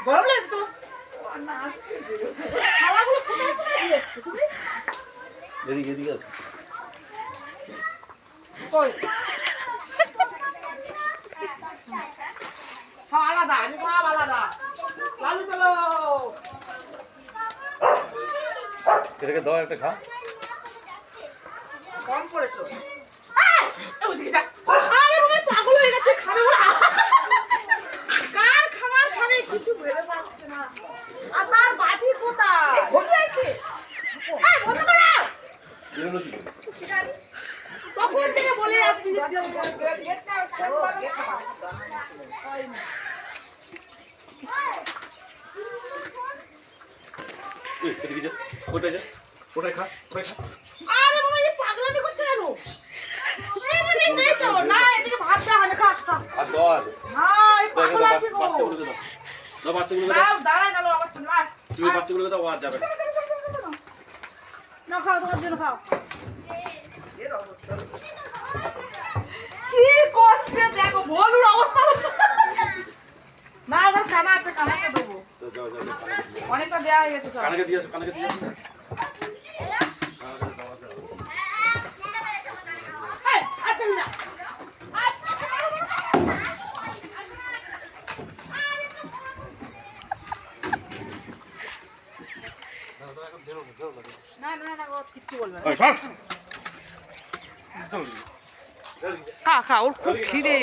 গরম লাগে তো খাওয়াগুলো কোথায় কোথায় দিয়েছো তুমি? এদিকে এদিকে আছে কই সব আলাদা আমি সব আলাদা লালু চলো এটাকে দাও একটা খা কম পড়েছো ওদিকে যা আরে বাবা পাগল হয়ে গেছে খাবে ওরা কার খাবার খাবে কিছু ভেবে পাচ্ছে না আর তার বাটি কোথায় ভুল হয়েছে হ্যাঁ বন্ধ করো তখন থেকে বলে যাচ্ছি গেটটা এদিকে যা ওটা যা ওটাই খা ওটাই খা আরে বাবা এই পাগলামি করছে কেন এই নেই তো না এদিকে ভাত দাও না খা খা আর দাও আর না এই পাগল আছে গো বাচ্চাগুলোকে দাও দাও বাচ্চাগুলোকে দাও দাও দাঁড়াই গেল আমার জন্য তুমি বাচ্চাগুলোকে দাও আর যাবে না খাও তোমার জন্য খাও কি করছে দেখো বলুর অবস্থা না আমার খানা আছে খানাকে দেবো যাও যাও অনেকটা দেওয়া হয়ে গেছে কানাকে দিয়ে আসো কানাকে দিয়ে আসো না না না ও কিচ্ছু বলবে না ওই সর খা খা ওর খুব খিদে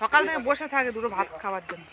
সকাল থেকে বসে থাকে দুটো ভাত খাওয়ার জন্য